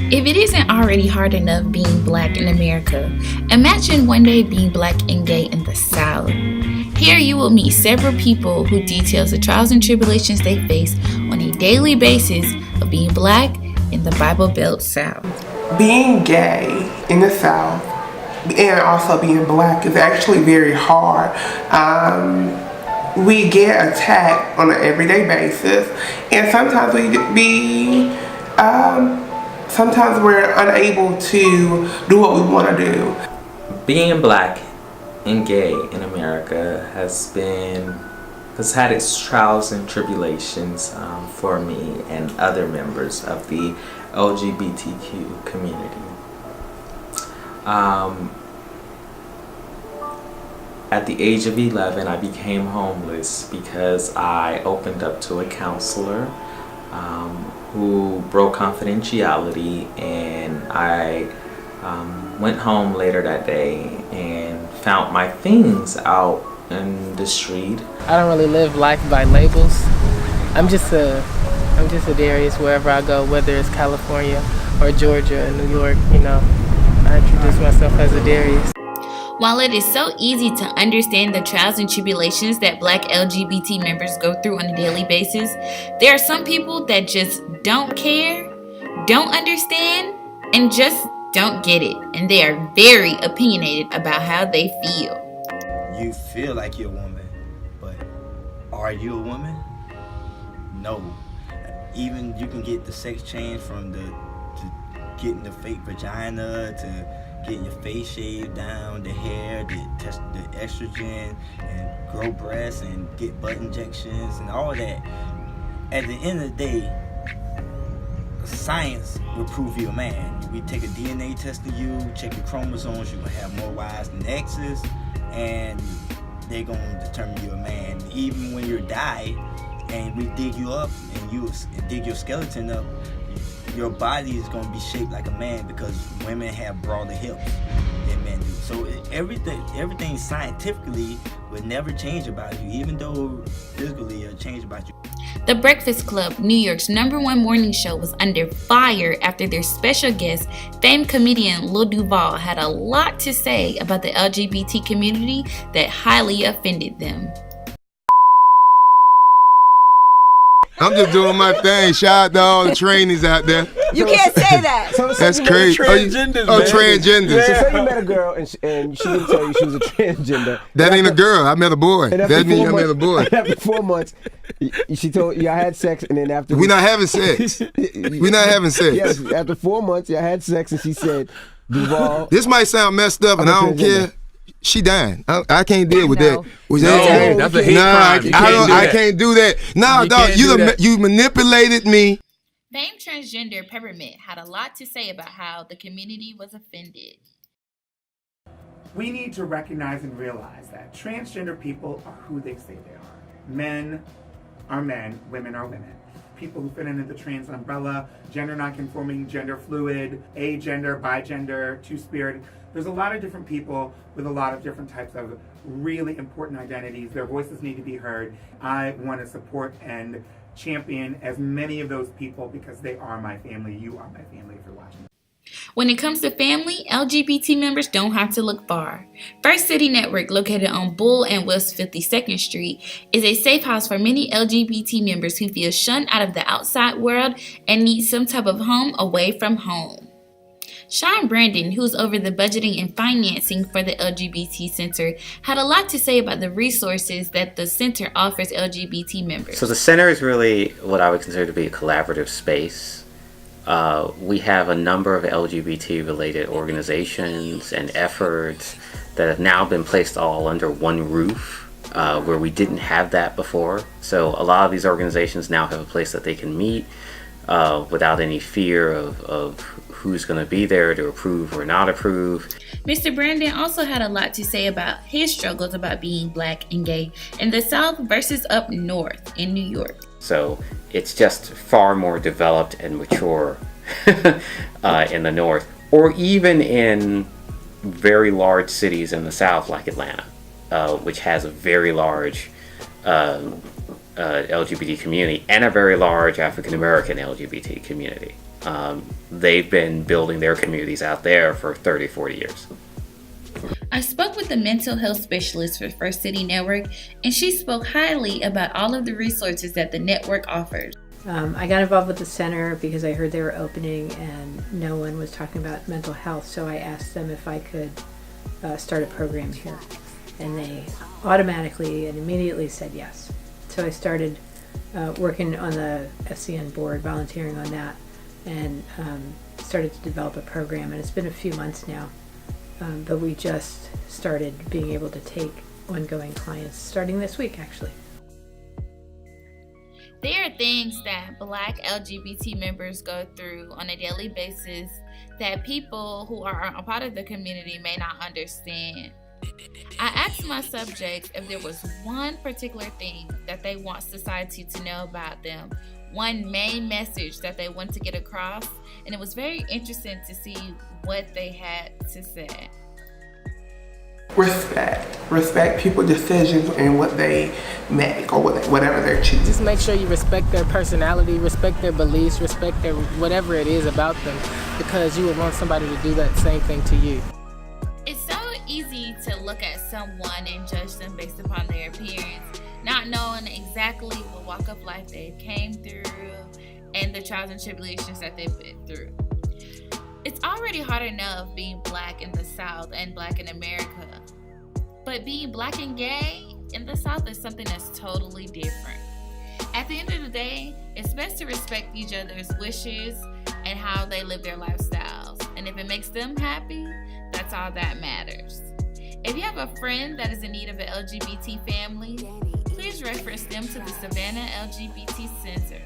If it isn't already hard enough being Black in America, imagine one day being Black and gay in the South. Here you will meet several people who details the trials and tribulations they face on a daily basis of being Black in the Bible Belt South. Being gay in the South and also being Black is actually very hard. We get attacked on an everyday basis, and sometimes sometimes we're unable to do what we want to do. Being Black and gay in America has had its trials and tribulations for me and other members of the LGBTQ community. At the age of 11, I became homeless because I opened up to a counselor who broke confidentiality, and I went home later that day and found my things out in the street. I don't really live life by labels. I'm just a Darius wherever I go, whether it's California or Georgia or New York. I introduce myself as a Darius. While it is so easy to understand the trials and tribulations that Black LGBT members go through on a daily basis, there are some people that just don't care, don't understand, and just don't get it. And they are very opinionated about how they feel. You feel like you're a woman, but are you a woman? No. Even you can get the sex change from to getting the fake vagina to getting your face shaved down, the hair, the estrogen, and grow breasts and get butt injections and all that. At the end of the day, science will prove you a man. We take a DNA test of you, check your chromosomes, you're gonna have more Y's than X's, and they're gonna determine you're a man. Even when you die and we dig you up and you dig your skeleton up, your body is going to be shaped like a man because women have broader hips than men do. So everything scientifically will never change about you, even though physically it'll change about you. The Breakfast Club, New York's #1 morning show, was under fire after their special guest, famed comedian Lil Duval, had a lot to say about the LGBT community that highly offended them. I'm just doing my thing. Shout out to all the trainees out there. You can't say that. That's crazy. Transgenders. So say you met a girl and she didn't tell you she was a transgender. That ain't a girl. I met a boy. That means I met a boy. After 4 months, she told you I had sex, and then after we not having sex. We not having sex. Yes, after 4 months, y'all had sex, and she said, "Duval." This might sound messed up, and I don't care. She dying. I can't deal with that. That's a hate crime. I can't do that. No, dog, you manipulated me. Famed transgender Peppermint had a lot to say about how the community was offended. We need to recognize and realize that transgender people are who they say they are. Men are men, women are women. People who fit into the trans umbrella, gender nonconforming, gender fluid, agender, bigender, two-spirit. There's a lot of different people with a lot of different types of really important identities. Their voices need to be heard. I want to support and champion as many of those people because they are my family. You are my family if you're watching. When it comes to family, LGBT members don't have to look far. First City Network, located on Bull and West 52nd Street, is a safe house for many LGBT members who feel shunned out of the outside world and need some type of home away from home. Sean Brandon, who's over the budgeting and financing for the LGBT Center, had a lot to say about the resources that the center offers LGBT members. So the center is really what I would consider to be a collaborative space. We have a number of LGBT-related organizations and efforts that have now been placed all under one roof, where we didn't have that before. So a lot of these organizations now have a place that they can meet without any fear of who's going to be there to approve or not approve. Mr. Brandon also had a lot to say about his struggles about being Black and gay in the South versus up north in New York. So it's just far more developed and mature in the north, or even in very large cities in the South like Atlanta, which has a very large LGBT community and a very large African American LGBT community. they've been building their communities out there for 30, 40 years. I spoke with the mental health specialist for First City Network, and she spoke highly about all of the resources that the network offers. I got involved with the center because I heard they were opening and no one was talking about mental health, so I asked them if I could start a program here. And they automatically and immediately said yes. So I started working on the FCN board, volunteering on that, and started to develop a program. And it's been a few months now, but we just started being able to take ongoing clients starting this week, actually. There are things that Black LGBT members go through on a daily basis that people who are a part of the community may not understand. I asked my subjects if there was one particular thing that they want society to know about them, one main message that they want to get across, and it was very interesting to see what they had to say. Respect people's decisions and what they make or whatever they're choosing. Just make sure you respect their personality, respect their beliefs, respect their whatever it is about them, because you would want somebody to do that same thing to you. It's so easy to look at someone and judge them based upon their appearance, not knowing exactly what walk of life they came through and the trials and tribulations that they've been through. It's already hard enough being Black in the South and Black in America, but being Black and gay in the South is something that's totally different. At the end of the day, it's best to respect each other's wishes and how they live their lifestyles. And if it makes them happy, that's all that matters. If you have a friend that is in need of an LGBT family, please reference them to the Savannah LGBT Center.